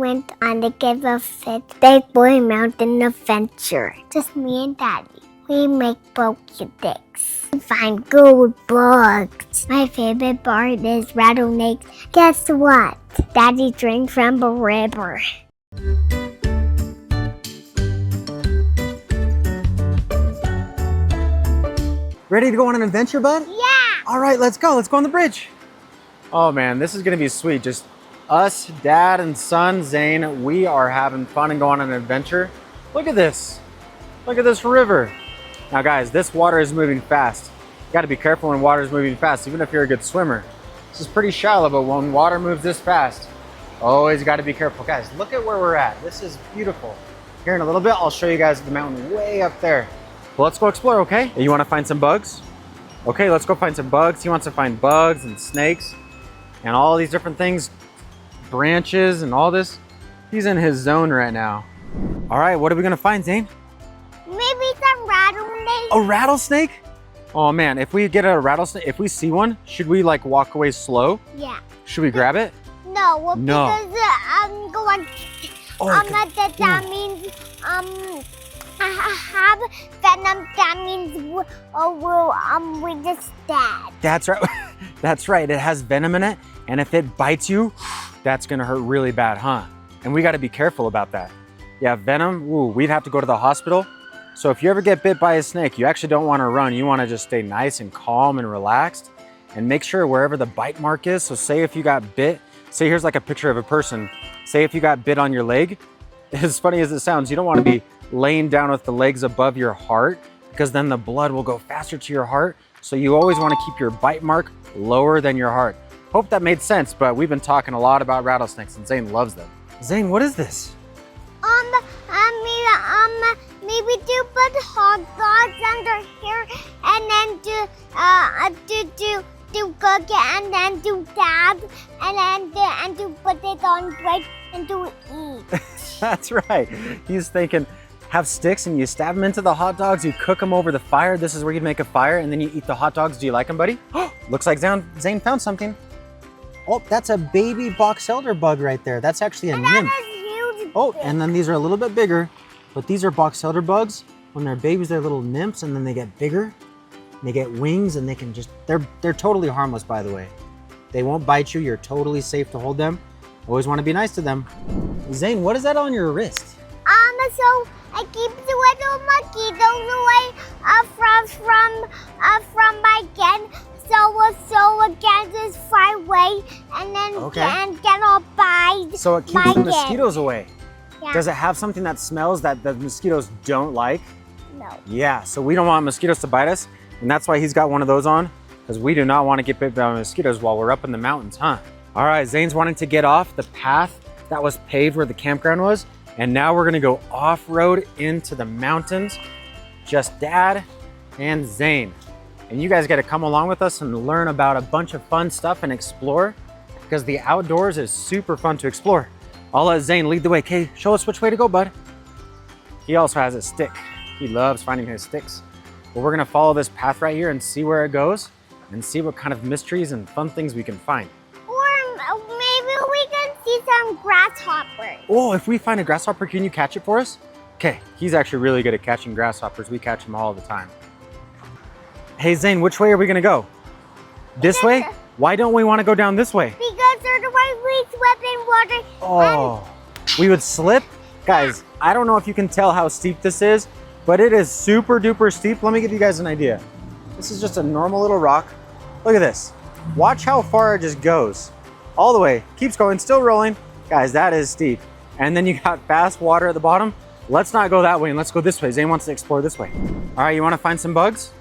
went on to give a big boy mountain adventure. Just me and Daddy. We make pokey sticks. We find gold bugs. My favorite part is rattlesnakes. Guess what? Daddy drank from a river. Ready to go on an adventure, bud? Yeah! All right, let's go. Let's go on the bridge. Oh man, this is gonna be sweet. Just us, dad and son, Zane, we are having fun and going on an adventure. Look at this. Look at this river. Now guys, this water is moving fast. You gotta be careful when water is moving fast, even if you're a good swimmer. This is pretty shallow, but when water moves this fast, always gotta be careful. Guys, look at where we're at. This is beautiful. Here in a little bit, I'll show you guys the mountain way up there. Well, let's go explore, okay? You wanna find some bugs? Okay, let's go find some bugs. He wants to find bugs and snakes and all these different things, branches and all this. He's in his zone right now. All right, what are we gonna find, Zane? Maybe some rattlesnake. A rattlesnake? Oh man, if we get a rattlesnake, if we see one, should we like walk away slow? Yeah. Should we grab it? No, well, No. because go on. That means I have venom. That means we just dead. That's right. That's right. It has venom in it, and if it bites you, that's gonna hurt really bad, huh? And we got to be careful about that. Yeah, venom. Ooh, we'd have to go to the hospital. So if you ever get bit by a snake, you actually don't want to run. You want to just stay nice and calm and relaxed, and make sure wherever the bite mark is. So say if you got bit, say here's like a picture of a person. Say if you got bit on your leg, as funny as it sounds, you don't want to be laying down with the legs above your heart, because then the blood will go faster to your heart. So you always want to keep your bite mark lower than your heart. Hope that made sense, but we've been talking a lot about rattlesnakes and Zane loves them. Zane, what is this? Maybe do put hot dogs under here and then do cook it and then do that and do put it on bread and do eat. That's right. He's thinking, have sticks and you stab them into the hot dogs, you cook them over the fire. This is where you'd make a fire and then you eat the hot dogs. Do you like them, buddy? Looks like Zane found something. Oh, that's a baby box elder bug right there. That's actually a nymph. That is huge. Oh, and then these are a little bit bigger, but these are box elder bugs. When they're babies, they're little nymphs, and then they get bigger. They get wings, and they can just, they're totally harmless, by the way. They won't bite you. You're totally safe to hold them. Always want to be nice to them. Zane, what is that on your wrist? So I keep the little mosquitoes away from my den. So again, just fly away and then get all bite. So it keeps the den. mosquitoes away. Yeah. Does it have something that smells that the mosquitoes don't like? No. Yeah, so we don't want mosquitoes to bite us, and that's why he's got one of those on, because we do not want to get bit by mosquitoes while we're up in the mountains, huh? All right, Zane's wanting to get off the path that was paved where the campground was, and now we're gonna go off-road into the mountains, just Dad and Zane. And you guys gotta come along with us and learn about a bunch of fun stuff and explore, because the outdoors is super fun to explore. I'll let Zane lead the way. Okay, show us which way to go, bud. He also has a stick. He loves finding his sticks. But we're gonna follow this path right here and see where it goes and see what kind of mysteries and fun things we can find. Or maybe we can see some grasshoppers. Oh, if we find a grasshopper, can you catch it for us? Okay, he's actually really good at catching grasshoppers. We catch them all the time. Hey Zane, which way are we gonna go? This way? Why don't we wanna go down this way? Because otherwise we slip in water. Oh, we would slip? Guys, I don't know if you can tell how steep this is, but it is super duper steep. Let me give you guys an idea. This is just a normal little rock. Look at this. Watch how far it just goes. All the way, keeps going, still rolling. Guys, that is steep. And then you got fast water at the bottom. Let's not go that way and let's go this way. Zane wants to explore this way. All right, you wanna find some bugs?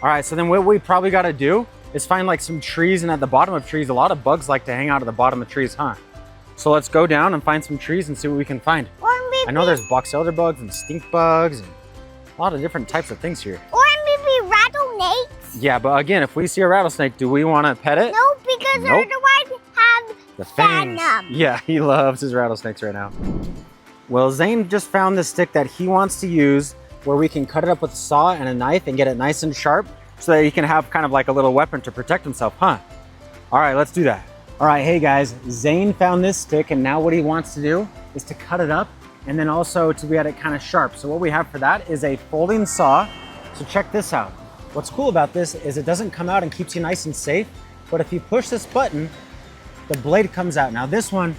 All right, so then what we probably gotta do is find like some trees, and at the bottom of trees, a lot of bugs like to hang out at the bottom of trees, huh? So let's go down and find some trees and see what we can find. Or maybe, I know there's box elder bugs and stink bugs and a lot of different types of things here. Or maybe rattlesnakes. Yeah, but again, if we see a rattlesnake, do we want to pet it? No, because otherwise have the fangs. venom. Yeah, he loves his rattlesnakes right now. Well, Zane just found this stick that he wants to use where we can cut it up with a saw and a knife and get it nice and sharp so that he can have kind of like a little weapon to protect himself, huh? All right, let's do that. All right, hey guys, Zane found this stick and now what he wants to do is to cut it up and then also to get it kind of sharp. So what we have for that is a folding saw. So check this out. What's cool about this is it doesn't come out and keeps you nice and safe, but if you push this button, the blade comes out. Now this one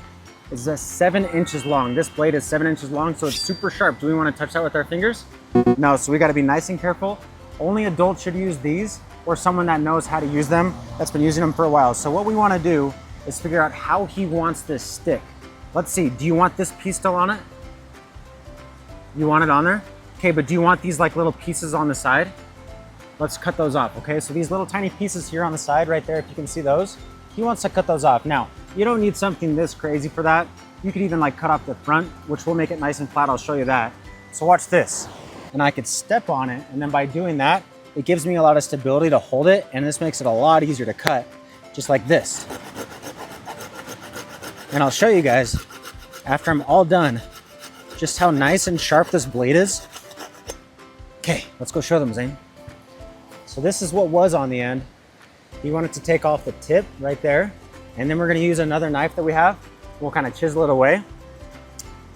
is 7 inches long. This blade is 7 inches long, so it's super sharp. Do we want to touch that with our fingers? No, so we got to be nice and careful. Only adults should use these, or someone that knows how to use them, that's been using them for a while. So what we want to do is figure out how he wants this stick. Let's see, do you want this piece still on it? You want it on there? Okay, but do you want these like little pieces on the side? Let's cut those off, okay? So these little tiny pieces here on the side right there, if you can see those, he wants to cut those off. Now, you don't need something this crazy for that. You could even like cut off the front, which will make it nice and flat. I'll show you that. So watch this. And I could step on it, and then by doing that, it gives me a lot of stability to hold it, and this makes it a lot easier to cut, just like this. And I'll show you guys, after I'm all done, just how nice and sharp this blade is. Okay, let's go show them, Zane. So this is what was on the end. You wanted to take off the tip right there, and then we're gonna use another knife that we have. We'll kind of chisel it away.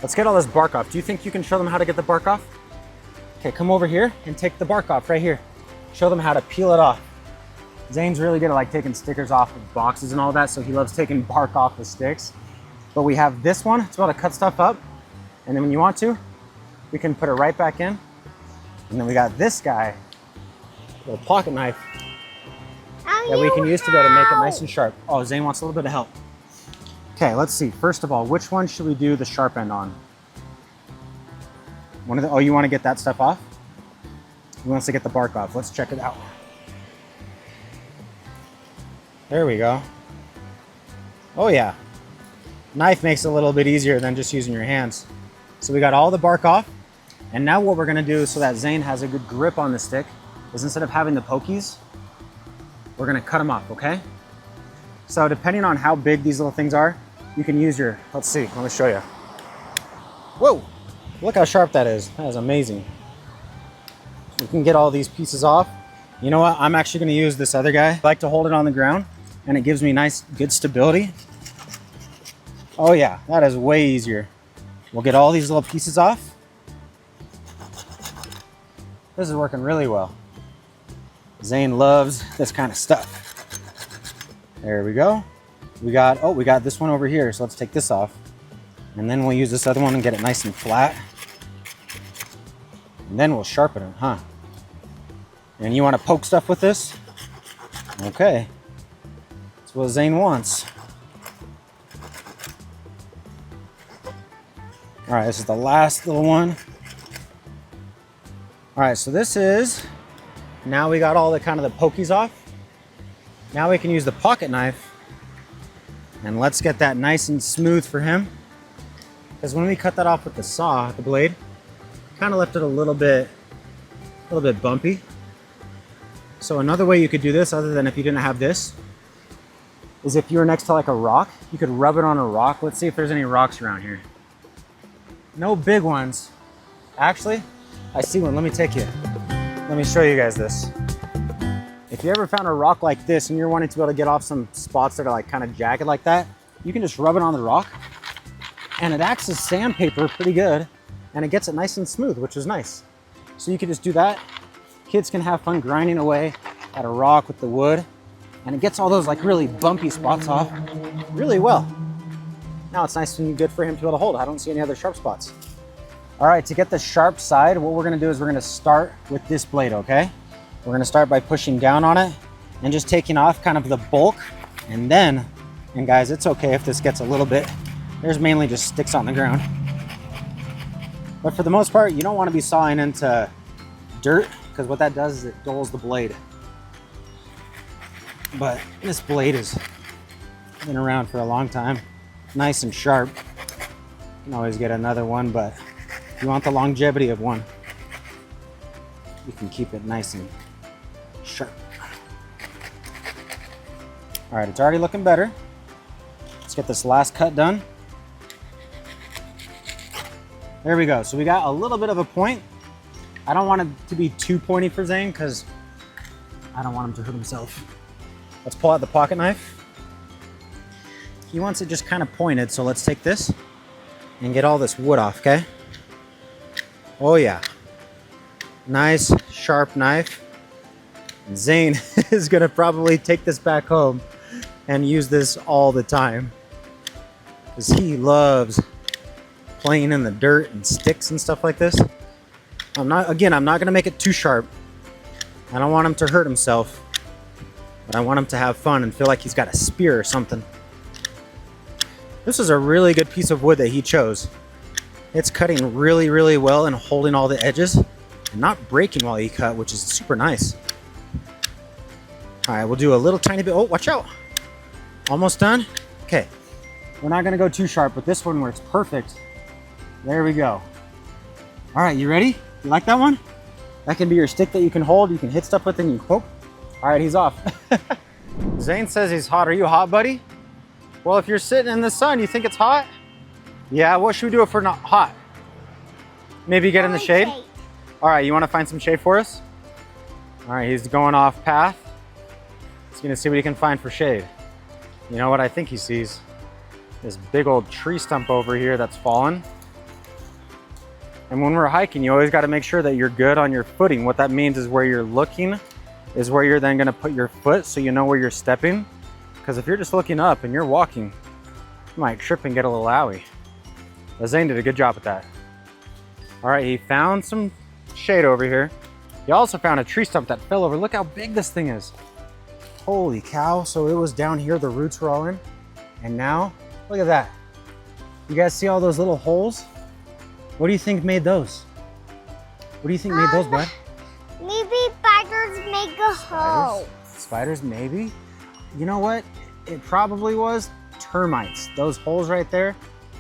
Let's get all this bark off. Do you think you can show them how to get the bark off? Okay, come over here and take the bark off right here. Show them how to peel it off. Zane's really good at like taking stickers off of boxes and all that, so he loves taking bark off the sticks. But we have this one, it's able to cut stuff up. And then when you want to, we can put it right back in. And then we got this guy, little pocket knife that we can use to be able to make it nice and sharp. Oh, Zane wants a little bit of help. Okay, let's see. First of all, which one should we do the sharp end on? Oh, you want to get that stuff off? He wants to get the bark off. Let's check it out. There we go. Oh yeah. Knife makes it a little bit easier than just using your hands. So we got all the bark off. And now what we're gonna do so that Zane has a good grip on the stick is instead of having the pokies, we're gonna cut them off, okay? So depending on how big these little things are, you can use your, let's see, let me show you. Whoa, look how sharp that is. That is amazing. You can get all these pieces off. You know what, I'm actually gonna use this other guy. I like to hold it on the ground and it gives me nice, good stability. Oh yeah, that is way easier. We'll get all these little pieces off. This is working really well. Zane loves this kind of stuff. There we go. We got this one over here, so let's take this off. And then we'll use this other one and get it nice and flat. And then we'll sharpen it, huh? And you want to poke stuff with this? Okay. That's what Zane wants. All right, this is the last little one. All right, so this is, now we got all the kind of the pokies off. Now we can use the pocket knife and let's get that nice and smooth for him. Because when we cut that off with the saw, the blade, kind of left it a little bit bumpy. So another way you could do this, other than if you didn't have this, is if you were next to like a rock, you could rub it on a rock. Let's see if there's any rocks around here. No big ones. Actually, I see one. Let me take you. Let me show you guys this. If you ever found a rock like this and you're wanting to be able to get off some spots that are like kind of jagged like that, you can just rub it on the rock and it acts as sandpaper pretty good and it gets it nice and smooth, which is nice. So you can just do that. Kids can have fun grinding away at a rock with the wood and it gets all those like really bumpy spots off really well. Now it's nice and good for him to be able to hold. I don't see any other sharp spots. All right, to get the sharp side, what we're gonna do is we're gonna start with this blade, okay? We're gonna start by pushing down on it and just taking off kind of the bulk. And then, and guys, it's okay if this gets a little bit, there's mainly just sticks on the ground. But for the most part, you don't wanna be sawing into dirt because what that does is it dulls the blade. But this blade has been around for a long time. Nice and sharp. You can always get another one, but if you want the longevity of one, you can keep it nice and sharp. All right, it's already looking better. Let's get this last cut done. There we go. So we got a little bit of a point. I don't want it to be too pointy for Zane because I don't want him to hurt himself. Let's pull out the pocket knife. he wants it just kind of pointed. So let's take this and get all this wood off, okay? Oh yeah. Nice sharp knife. And Zane is gonna probably take this back home and use this all the time, because he loves playing in the dirt and sticks and stuff like this. I'm not gonna make it too sharp. I don't want him to hurt himself, but I want him to have fun and feel like he's got a spear or something. This is a really good piece of wood that he chose. It's cutting really, really well and holding all the edges and not breaking while he cut, which is super nice. All right, we'll do a little tiny bit. Oh, watch out. Almost done. Okay, we're not gonna go too sharp, but this one works perfect. There we go. All right, you ready? You like that one? That can be your stick that you can hold, you can hit stuff with, and you poke. All right, he's off. Zane says he's hot. Are you hot, buddy? Well, if you're sitting in the sun, you think it's hot? Yeah, what should we do if we're not hot? Maybe get in the shade? All right, you wanna find some shade for us? All right, he's going off path. He's gonna see what he can find for shade. You know what I think he sees? This big old tree stump over here that's fallen. And when we're hiking, you always gotta make sure that you're good on your footing. What that means is where you're looking is where you're then gonna put your foot so you know where you're stepping. Because if you're just looking up and you're walking, you might trip and get a little owie. But Zane did a good job with that. All right, he found some shade over here. He also found a tree stump that fell over. Look how big this thing is. Holy cow. So it was down here, the roots were all in. And now, look at that. You guys see all those little holes? What do you think made those? What do you think made those, bud? Maybe spiders make a hole. Spiders, maybe. You know what? It probably was termites. Those holes right there,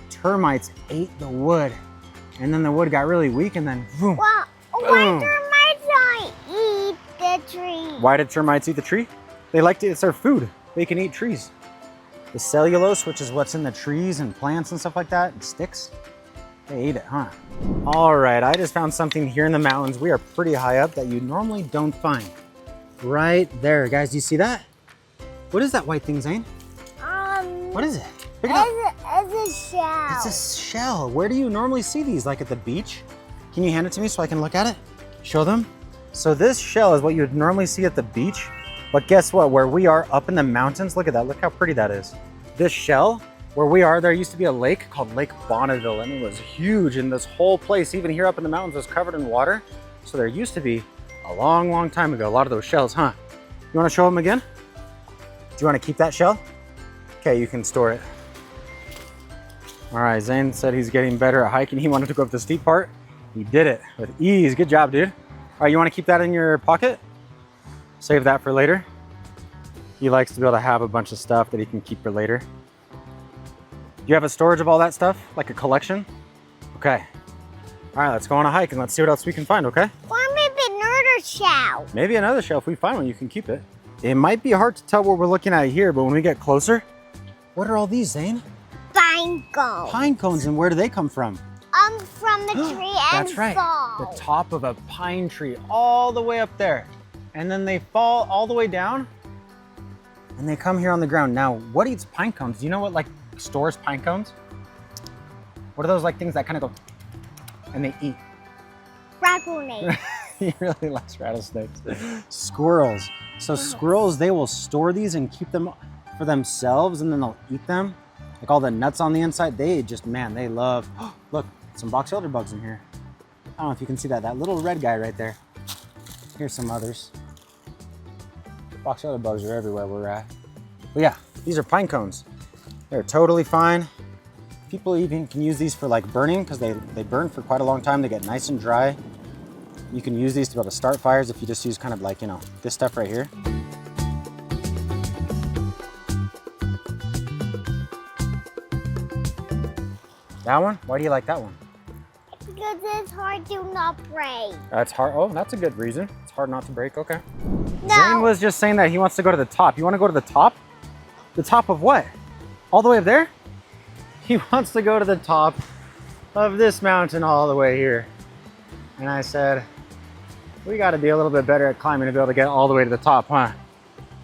termites ate the wood. And then the wood got really weak and then boom. Well, why termites don't eat the tree? Why did termites eat the tree? They like to, it's their food. They can eat trees. The cellulose, which is what's in the trees and plants and stuff like that, and sticks, they ate it, huh? All right, I just found something here in the mountains. We are pretty high up that you normally don't find. Right there, guys, do you see that? What is that white thing, Zane? What is it? Pick it up. It's a shell. It's a shell. Where do you normally see these? Like at the beach? Can you hand it to me so I can look at it? Show them. So this shell is what you would normally see at the beach. But guess what? Where we are up in the mountains, look at that. Look how pretty that is. This shell, where we are, there used to be a lake called Lake Bonneville, and it was huge. And this whole place, even here up in the mountains, was covered in water. So there used to be, a long, long time ago, a lot of those shells, huh? You want to show them again? Do you want to keep that shell? Okay, you can store it. All right, Zane said he's getting better at hiking. He wanted to go up the steep part. He did it with ease. Good job, dude. All right, you want to keep that in your pocket? Save that for later. He likes to be able to have a bunch of stuff that he can keep for later. Do you have a storage of all that stuff? Like a collection? Okay. All right, let's go on a hike and let's see what else we can find, okay? Or maybe another shell. Maybe another shell. If we find one, you can keep it. It might be hard to tell what we're looking at here, but when we get closer, what are all these, Zane? Pine cones. Pine cones, and where do they come from? From the tree and That's right. fall. The top of a pine tree, all the way up there. And then they fall all the way down, and they come here on the ground. Now, what eats pine cones? Do you know what like stores pine cones? What are those like things that kind of go, and they eat? Rattlesnake. He really likes rattlesnakes. Squirrels. So squirrels, they will store these and keep them for themselves, and then they'll eat them. Like all the nuts on the inside, they just, man, they love. Look, some box elder bugs in here. I don't know if you can see that. That little red guy right there. Here's some others. Box elder bugs are everywhere we're at. But yeah, these are pine cones. They're totally fine. People even can use these for like burning because they burn for quite a long time. They get nice and dry. You can use these to be able to start fires if you just use kind of like, you know, this stuff right here. That one? Why do you like that one? Because it's hard to not break. That's hard. Oh, that's a good reason. It's hard not to break. Okay. No. Zane was just saying that he wants to go to the top. You want to go to the top? The top of what? All the way up there? He wants to go to the top of this mountain all the way here. And I said, we got to be a little bit better at climbing to be able to get all the way to the top, huh?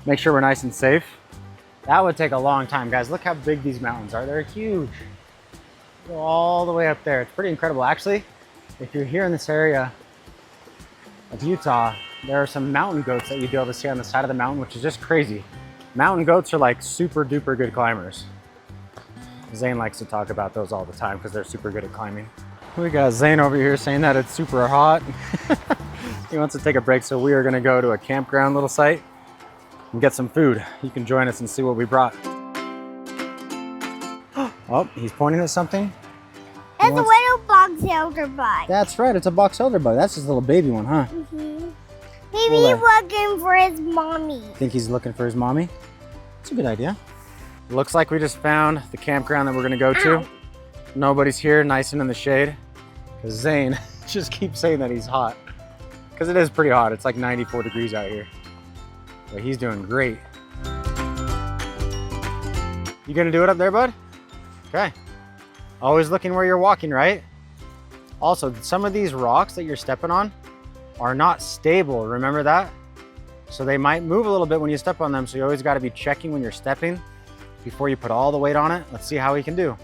Make sure we're nice and safe. That would take a long time, guys. Look how big these mountains are. They're huge. Go all the way up there. It's pretty incredible. Actually, if you're here in this area of Utah, there are some mountain goats that you'd be able to see on the side of the mountain, which is just crazy. Mountain goats are like super duper good climbers. Zane likes to talk about those all the time because they're super good at climbing. We got Zane over here saying that it's super hot. He wants to take a break, so we are gonna go to a campground little site and get some food. You can join us and see what we brought. Oh, he's pointing at something. It's a little box elder bug. That's right, it's a box elder bug. That's his little baby one, huh? Maybe he's looking for his mommy. Think he's looking for his mommy? That's a good idea. Looks like we just found the campground that we're gonna go to. Nobody's here, nice and in the shade. Because Zane just keeps saying that he's hot. Because it is pretty hot, it's like 94 degrees out here. But he's doing great. You gonna do it up there, bud? Okay. Always looking where you're walking, right? Also, some of these rocks that you're stepping on are not stable, remember that? So they might move a little bit when you step on them, so you always gotta be checking when you're stepping before you put all the weight on it. Let's see how he can do.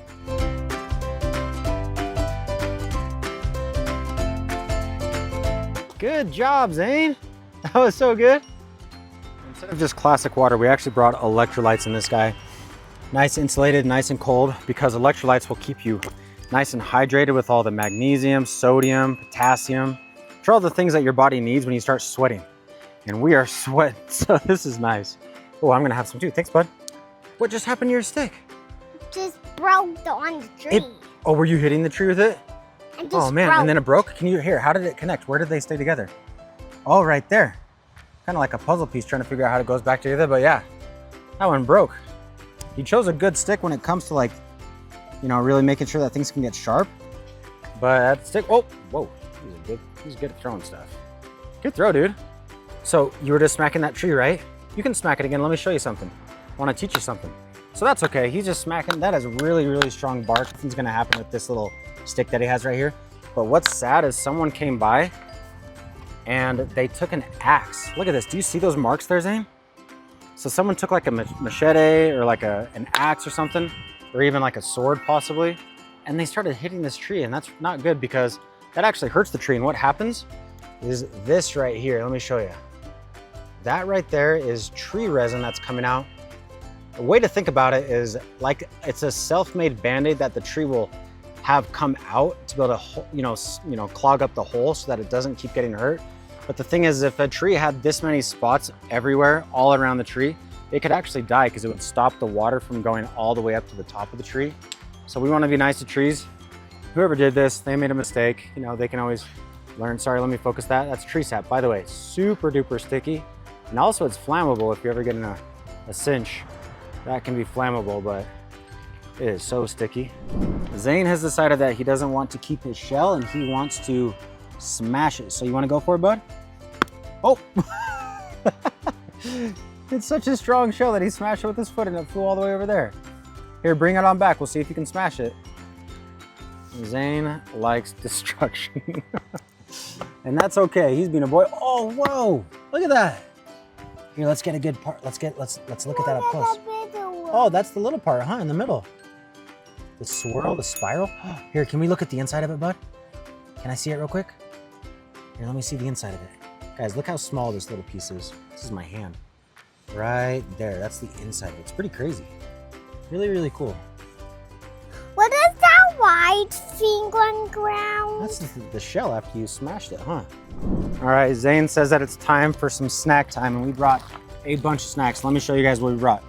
Good job, Zane. That was so good. Instead of just classic water, we actually brought electrolytes in this guy. Nice insulated, nice and cold, because electrolytes will keep you nice and hydrated with all the magnesium, sodium, potassium, which are all the things that your body needs when you start sweating. And we are sweating, so this is nice. Oh, I'm gonna have some too. Thanks, bud. What just happened to your stick? Just broke on the tree. Oh, were you hitting the tree with it? Oh man, and then it broke? Can you hear, how did it connect? Where did they stay together? Oh, right there. Kind of like a puzzle piece trying to figure out how it goes back together, but yeah, that one broke. You chose a good stick when it comes to like, you know, really making sure that things can get sharp. But that stick, oh, whoa, he's good at throwing stuff. Good throw, dude. So you were just smacking that tree, right? You can smack it again. Let me show you something. I want to teach you something. So that's okay. He's just smacking. That is really, really strong bark. Nothing's gonna happen with this little stick that he has right here. But what's sad is someone came by and they took an axe. Look at this. Do you see those marks there, Zane? So someone took like a machete or like an axe or something, or even like a sword possibly, and they started hitting this tree, and that's not good because that actually hurts the tree. And what happens is this right here. Let me show you. That right there is tree resin that's coming out. The way to think about it is like it's a self-made Band-Aid that the tree will have come out to be able to, clog up the hole so that it doesn't keep getting hurt. But the thing is, if a tree had this many spots everywhere, all around the tree, it could actually die because it would stop the water from going all the way up to the top of the tree. So we want to be nice to trees. Whoever did this, they made a mistake. You know, they can always learn. Sorry, let me focus that. That's tree sap, by the way, super duper sticky. And also it's flammable if you're ever getting a cinch. That can be flammable, but it is so sticky. Zane has decided that he doesn't want to keep his shell and he wants to smash it. So you want to go for it, bud? Oh! It's such a strong shell that he smashed it with his foot and it flew all the way over there. Here, bring it on back. We'll see if you can smash it. Zane likes destruction. And that's okay. He's being a boy. Oh, whoa! Look at that. Here, let's get a good part. Let's look at that up close. Oh, that's the little part, huh? In the middle. The swirl, the spiral. Here, can we look at the inside of it, bud? Can I see it real quick? Here, let me see the inside of it. Guys, look how small this little piece is. This is my hand. Right there, that's the inside of it. It's pretty crazy. Really, really cool. What is that white thing on ground? That's the shell after you smashed it, huh? All right, Zane says that it's time for some snack time, and we brought a bunch of snacks. Let me show you guys what we brought.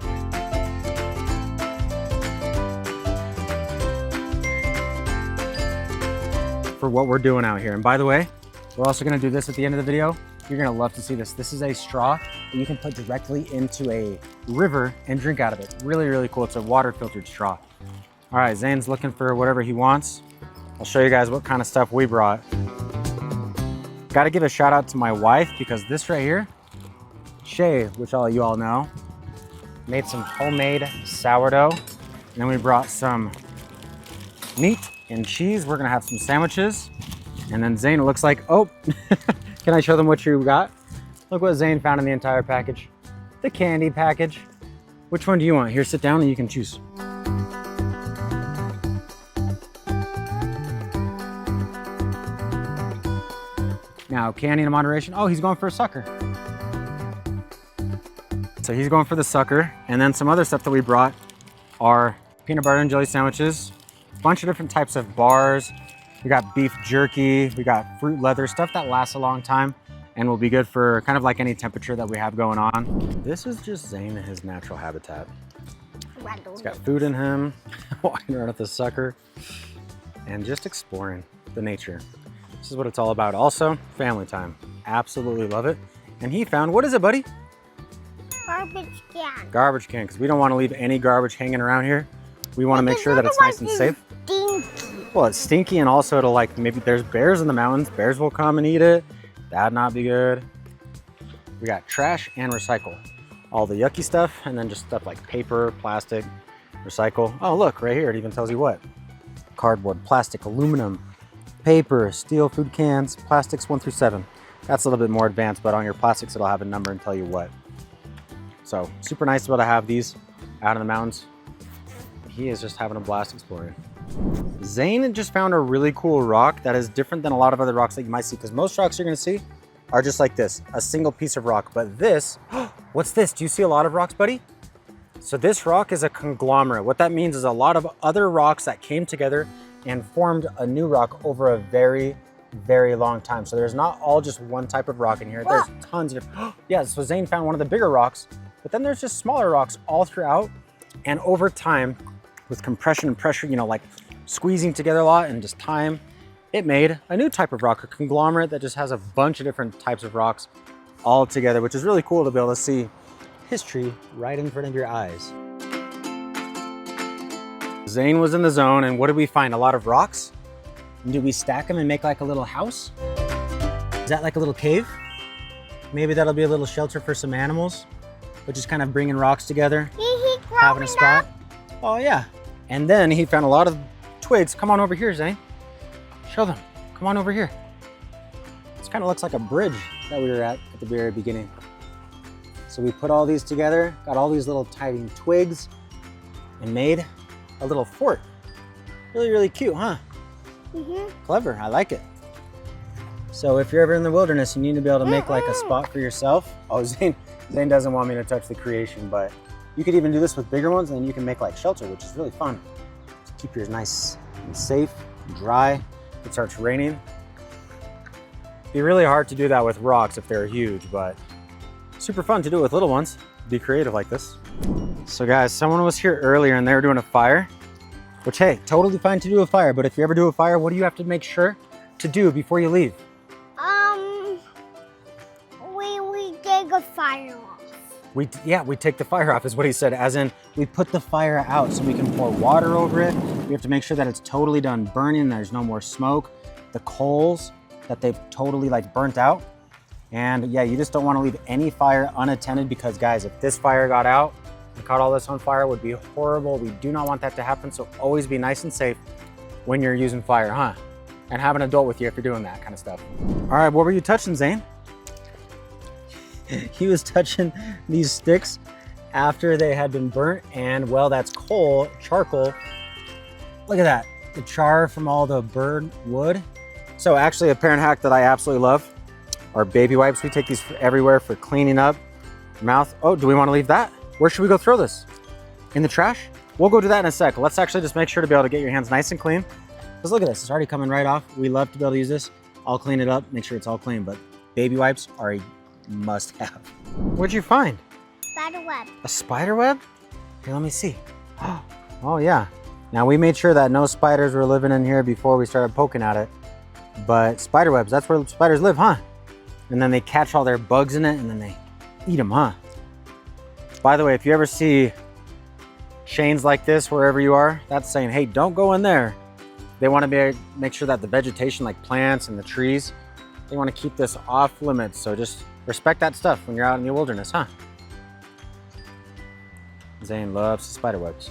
For what we're doing out here. And by the way, we're also gonna do this at the end of the video. You're gonna love to see this. This is a straw that you can put directly into a river and drink out of it. Really, really cool. It's a water filtered straw. All right, Zane's looking for whatever he wants. I'll show you guys what kind of stuff we brought. Gotta give a shout out to my wife because this right here, Shay, which you all know, made some homemade sourdough. And then we brought some meat and cheese. We're gonna have some sandwiches. And then Zane, it looks like, oh, can I show them what you got? Look what Zane found in the entire package. The candy package. Which one do you want? Here, sit down and you can choose. Now, candy in moderation. Oh, he's going for a sucker. So he's going for the sucker. And then some other stuff that we brought are peanut butter and jelly sandwiches, a bunch of different types of bars. We got beef jerky, we got fruit leather, stuff that lasts a long time and will be good for kind of like any temperature that we have going on. This is just Zane in his natural habitat. He's got food in him, walking around with the sucker, and just exploring the nature. This is what it's all about. Also, family time. Absolutely love it. And he found, what is it, buddy? Garbage can. Garbage can, because we don't want to leave any garbage hanging around here. We want to make sure that it's nice and safe. Stinky. Well, it's stinky, and also it'll like, maybe there's bears in the mountains. Bears will come and eat it. That'd not be good. We got trash and recycle. All the yucky stuff, and then just stuff like paper, plastic, recycle. Oh, look, right here, it even tells you what. Cardboard, plastic, aluminum, paper, steel, food cans, plastics 1 through 7. That's a little bit more advanced, but on your plastics, it'll have a number and tell you what. So super nice to be able to have these out in the mountains. He is just having a blast exploring. Zane just found a really cool rock that is different than a lot of other rocks that you might see, because most rocks you're gonna see are just like this, a single piece of rock. But this, what's this? Do you see a lot of rocks, buddy? So this rock is a conglomerate. What that means is a lot of other rocks that came together and formed a new rock over a very, very long time. So there's not all just one type of rock in here. There's tons of different, yeah, so Zane found one of the bigger rocks, but then there's just smaller rocks all throughout. And over time, with compression and pressure, you know, like squeezing together a lot and just time, it made a new type of rock, a conglomerate that just has a bunch of different types of rocks all together, which is really cool to be able to see history right in front of your eyes. Zane was in the zone, and what did we find? A lot of rocks. And did we stack them and make like a little house? Is that like a little cave? Maybe that'll be a little shelter for some animals, but just kind of bringing rocks together, having a spot. Oh yeah. And then he found a lot of twigs. Come on over here, Zane. Show them. Come on over here. This kind of looks like a bridge that we were at the very beginning. So we put all these together, got all these little tiny twigs, and made a little fort. Really, really cute, huh? Clever, I like it. So if you're ever in the wilderness, you need to be able to make like a spot for yourself. Oh, Zane doesn't want me to touch the creation, but you could even do this with bigger ones, and then you can make like shelter, which is really fun. To keep yours nice and safe, and dry. If it starts raining. It'd be really hard to do that with rocks if they're huge, but super fun to do with little ones. Be creative like this. So guys, someone was here earlier and they were doing a fire, which hey, totally fine to do a fire, but if you ever do a fire, what do you have to make sure to do before you leave? We take a fire off. We take the fire off is what he said, as in we put the fire out so we can pour water over it. We have to make sure that it's totally done burning, there's no more smoke, the coals that they've totally like burnt out. And yeah, you just don't want to leave any fire unattended, because guys, if this fire got out and caught all this on fire, it would be horrible. We do not want that to happen. So always be nice and safe when you're using fire, huh? And have an adult with you if you're doing that kind of stuff. All right, what were you touching, Zane? He was touching these sticks after they had been burnt, and well, that's coal, charcoal. Look at that, the char from all the burned wood. So actually a parent hack that I absolutely love are baby wipes. We take these everywhere for cleaning up mouth. Oh, do we want to leave that? Where should we go throw this? In the trash? We'll go do that in a sec. Let's actually just make sure to be able to get your hands nice and clean. Because look at this, it's already coming right off. We love to be able to use this. I'll clean it up, make sure it's all clean, but baby wipes are a must have. What'd you find? Spider web. A spider web? Here, let me see. Oh yeah. Now we made sure that no spiders were living in here before we started poking at it. But spider webs, that's where spiders live, huh? And then they catch all their bugs in it and then they eat them, huh? By the way, if you ever see chains like this wherever you are, that's saying, hey, don't go in there. They want to make sure that the vegetation, like plants and the trees, they want to keep this off limits. So just respect that stuff when you're out in the wilderness, huh? Zane loves spider webs.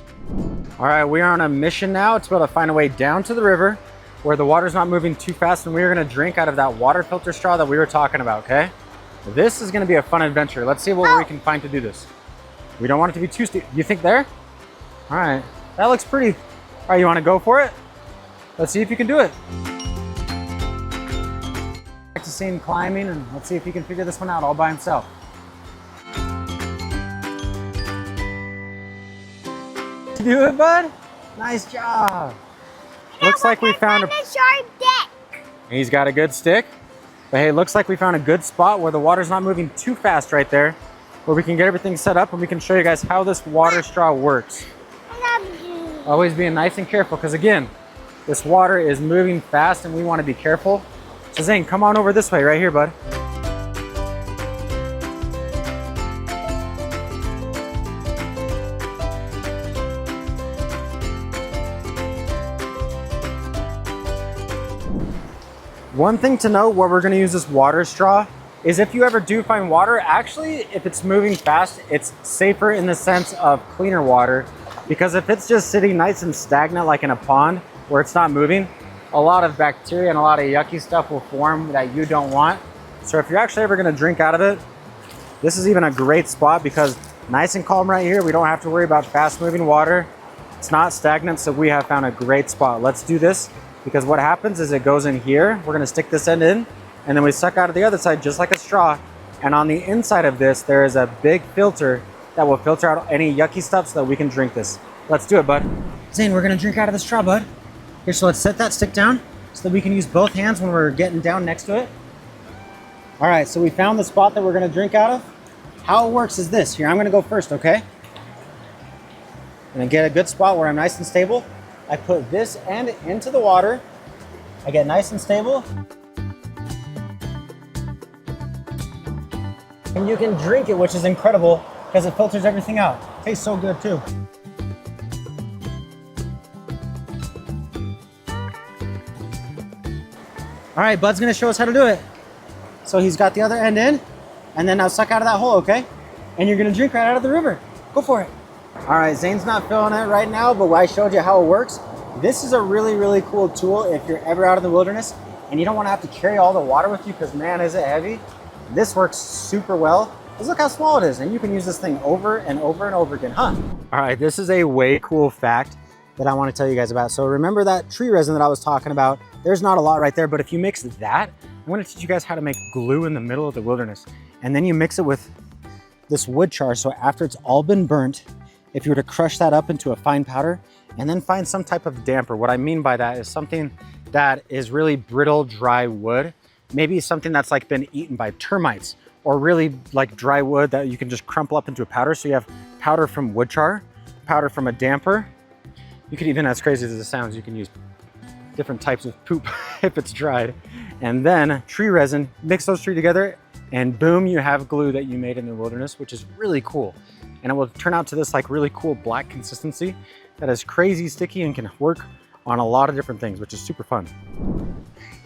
All right, we are on a mission now to be able to find a way down to the river where the water's not moving too fast, and we're gonna drink out of that water filter straw that we were talking about, okay? This is gonna be a fun adventure. Let's see what we can find to do this. We don't want it to be too steep. You think there? All right, that looks pretty. All right, you wanna go for it? Let's see if you can do it. Practicing climbing, and let's see if he can figure this one out all by himself. Do it, bud? Nice job. Looks like we found a sharp deck. He's got a good stick. But hey, looks like we found a good spot where the water's not moving too fast right there, where we can get everything set up and we can show you guys how this water straw works. I love you. Always being nice and careful, because again, this water is moving fast and we want to be careful. So Zane, come on over this way right here, bud. One thing to know where we're going to use this water straw is if you ever do find water, actually, if it's moving fast, it's safer in the sense of cleaner water, because if it's just sitting nice and stagnant like in a pond where it's not moving, a lot of bacteria and a lot of yucky stuff will form that you don't want. So if you're actually ever going to drink out of it, this is even a great spot because nice and calm right here. We don't have to worry about fast moving water. It's not stagnant, so we have found a great spot. Let's do this. Because what happens is it goes in here, we're gonna stick this end in, and then we suck out of the other side just like a straw. And on the inside of this, there is a big filter that will filter out any yucky stuff so that we can drink this. Let's do it, bud. Zane, we're gonna drink out of the straw, bud. Here, so let's set that stick down so that we can use both hands when we're getting down next to it. All right, so we found the spot that we're gonna drink out of. How it works is this. Here, I'm gonna go first, okay? I'm gonna get a good spot where I'm nice and stable. I put this end into the water. I get nice and stable. And you can drink it, which is incredible because it filters everything out. Tastes so good too. All right, Bud's gonna show us how to do it. So he's got the other end in, and then now suck out of that hole, okay? And you're gonna drink right out of the river. Go for it. All right, Zane's not feeling it right now, but I showed you how it works. This is a really, really cool tool if you're ever out in the wilderness and you don't want to have to carry all the water with you because, man, is it heavy. This works super well. Just look how small it is, and you can use this thing over and over and over again, huh? All right, this is a way cool fact that I want to tell you guys about. So remember that tree resin that I was talking about? There's not a lot right there, but if you mix that, I'm going to teach you guys how to make glue in the middle of the wilderness. And then you mix it with this wood char, so after it's all been burnt, if you were to crush that up into a fine powder and then find some type of damper. What I mean by that is something that is really brittle, dry wood. Maybe something that's like been eaten by termites, or really like dry wood that you can just crumple up into a powder. So you have powder from wood char, powder from a damper. You could even, as crazy as it sounds, you can use different types of poop if it's dried. And then tree resin, mix those three together, and boom, you have glue that you made in the wilderness, which is really cool. And it will turn out to this like really cool black consistency that is crazy sticky and can work on a lot of different things, which is super fun.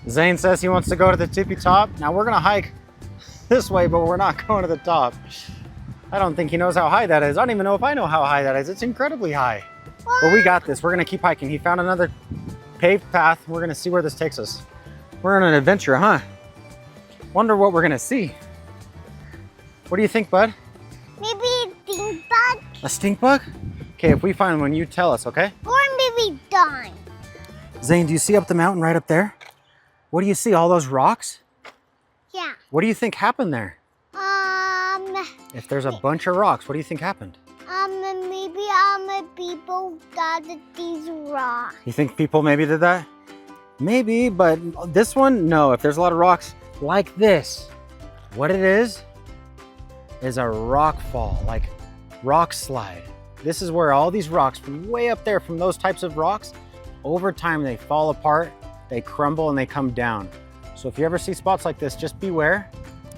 Zane says he wants to go to the tippy top. Now we're gonna hike this way, but we're not going to the top. I don't think he knows how high that is. I don't even know if I know how high that is. It's incredibly high. But we got this. We're gonna keep hiking. He found another paved path. We're gonna see where this takes us. We're on an adventure, huh? Wonder what we're gonna see. What do you think, bud? Maybe a stink bug. A stink bug? Okay, if we find one, you tell us, okay? Or maybe dime. Zane, do you see up the mountain right up there? What do you see, all those rocks? Yeah. What do you think happened there? If there's a bunch of rocks, what do you think happened? Maybe people got these rocks. You think people maybe did that? Maybe, but this one, no. If there's a lot of rocks like this, what it is a rock fall, like rock slide. This is where all these rocks from way up there, from those types of rocks, over time they fall apart, they crumble, and they come down. So if you ever see spots like this, just beware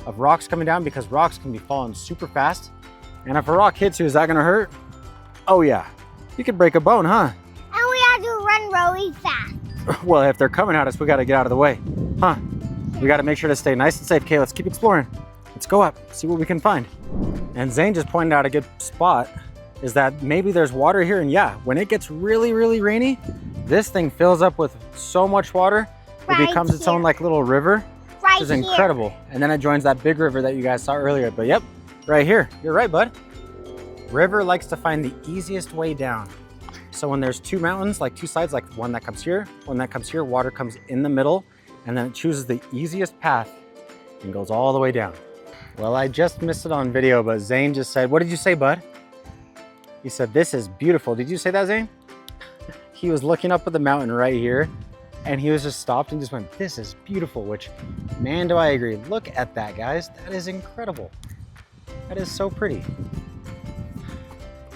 of rocks coming down, because rocks can be falling super fast. And if a rock hits you, is that gonna hurt? Oh yeah, you could break a bone, huh? And we have to run really fast. Well, if they're coming at us, we gotta get out of the way, huh? We gotta make sure to stay nice and safe. Okay, let's keep exploring. Let's go up, see what we can find. And Zane just pointed out a good spot, is that maybe there's water here, and yeah, when it gets really, really rainy, this thing fills up with so much water, it becomes its own like little river, which is incredible. And then it joins that big river that you guys saw earlier. But yep, right here, you're right, bud. River likes to find the easiest way down. So when there's two mountains, like two sides, like one that comes here, one that comes here, water comes in the middle, and then it chooses the easiest path and goes all the way down. Well, I just missed it on video, but Zane just said, what did you say, bud? He said, this is beautiful. Did you say that, Zane? He was looking up at the mountain right here, and he was just stopped and just went, this is beautiful, which, man, do I agree. Look at that, guys. That is incredible. That is so pretty.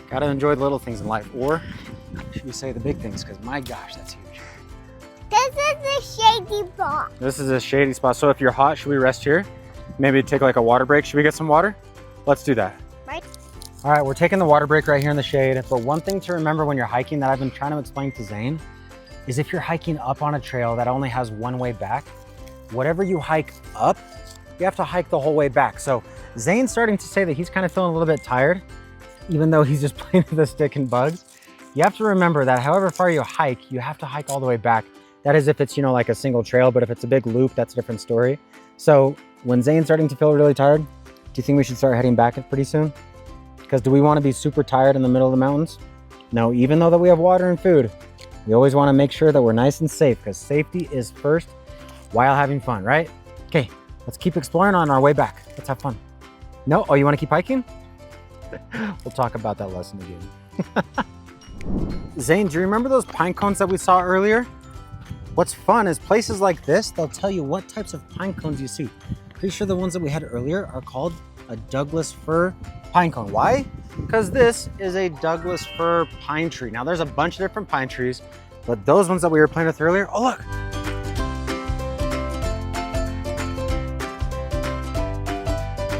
Gotta enjoy the little things in life, or should we say the big things? Because my gosh, that's huge. This is a shady spot. This is a shady spot. So if you're hot, should we rest here? Maybe take like a water break. Should we get some water? Let's do that. Right. All right, we're taking the water break right here in the shade. But one thing to remember when you're hiking that I've been trying to explain to Zane is if you're hiking up on a trail that only has one way back, whatever you hike up, you have to hike the whole way back. So Zane's starting to say that he's kind of feeling a little bit tired, even though he's just playing with the stick and bugs. You have to remember that however far you hike, you have to hike all the way back. That is if it's, you know, like a single trail, but if it's a big loop, that's a different story. So when Zane's starting to feel really tired, do you think we should start heading back pretty soon? Because do we want to be super tired in the middle of the mountains? No, even though that we have water and food, we always want to make sure that we're nice and safe, because safety is first while having fun, right? Okay, let's keep exploring on our way back. Let's have fun. No? Oh, you want to keep hiking? We'll talk about that lesson again. Zane, do you remember those pine cones that we saw earlier? What's fun is places like this, they'll tell you what types of pine cones you see. Pretty sure the ones that we had earlier are called a Douglas fir pine cone. Why? Because this is a Douglas fir pine tree. Now there's a bunch of different pine trees, but those ones that we were playing with earlier, oh look.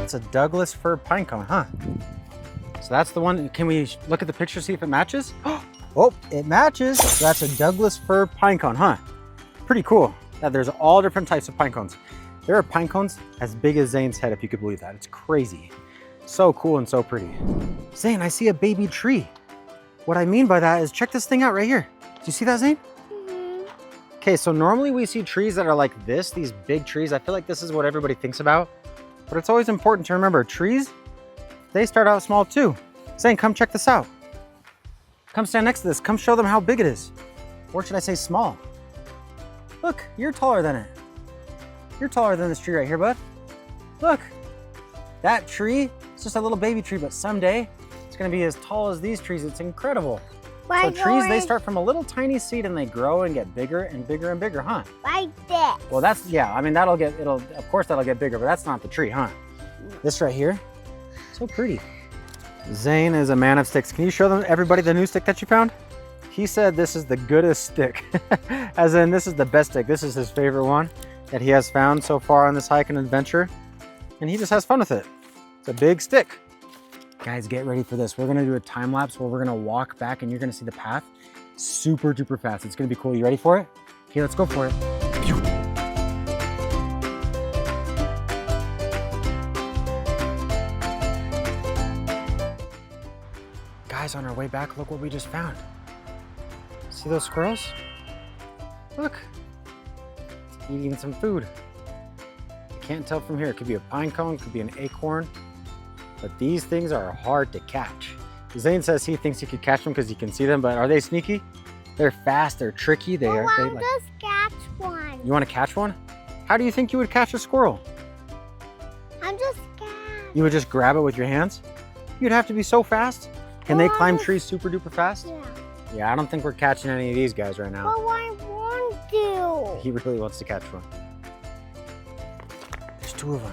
It's a Douglas fir pine cone, huh? So that's the one. Can we look at the picture, see if it matches? Oh, it matches. So that's a Douglas fir pine cone, huh? Pretty cool that there's all different types of pine cones. There are pine cones as big as Zane's head, if you could believe that. It's crazy. So cool and so pretty. Zane, I see a baby tree. What I mean by that is check this thing out right here. Do you see that, Zane? Mm-hmm. Okay, so normally we see trees that are like this, these big trees. I feel like this is what everybody thinks about, but it's always important to remember trees, they start out small too. Zane, come check this out. Come stand next to this. Come show them how big it is. Or should I say small? Look, you're taller than it. You're taller than this tree right here, bud. Look, that tree, it's just a little baby tree, but someday it's gonna be as tall as these trees. It's incredible. So trees, they start from a little tiny seed and they grow and get bigger and bigger and bigger, huh? Like this. Well, that's, yeah, I mean, of course that'll get bigger, but that's not the tree, huh? This right here, so pretty. Zane is a man of sticks. Can you show them, everybody, the new stick that you found? He said this is the goodest stick, as in this is the best stick. This is his favorite one that he has found so far on this hike and adventure, and he just has fun with it. It's a big stick. Guys, get ready for this. We're gonna do a time lapse where we're gonna walk back and you're gonna see the path super duper fast. It's gonna be cool. You ready for it? Okay, let's go for it. Guys, on our way back, look what we just found. See those squirrels? Look, it's eating some food. You can't tell from here. It could be a pine cone, it could be an acorn, but these things are hard to catch. Zane says he thinks he could catch them because he can see them, but are they sneaky? They're fast, they're tricky. They just catch one. You want to catch one? How do you think you would catch a squirrel? I'm just scared. You would just grab it with your hands? You'd have to be so fast. Can they climb trees super duper fast? Yeah. Yeah, I don't think we're catching any of these guys right now. But I want to. He really wants to catch one. There's two of them.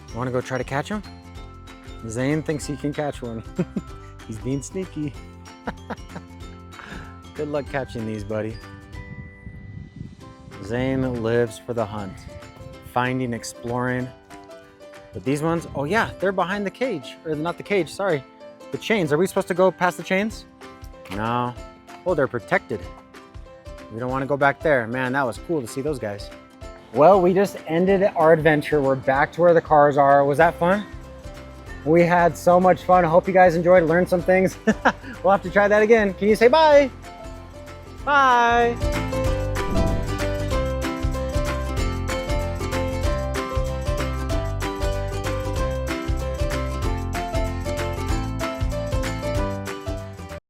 You want to go try to catch them? Zane thinks he can catch one. He's being sneaky. Good luck catching these, buddy. Zane lives for the hunt. Finding, exploring. But these ones, oh yeah, they're behind the cage. Or not the cage, sorry. The chains. Are we supposed to go past the chains? No. Oh, they're protected. We don't want to go back there. Man, that was cool to see those guys. Well, we just ended our adventure. We're back to where the cars are. Was that fun? We had so much fun. I hope you guys enjoyed, learned some things. We'll have to try that again. Can you say bye? Bye.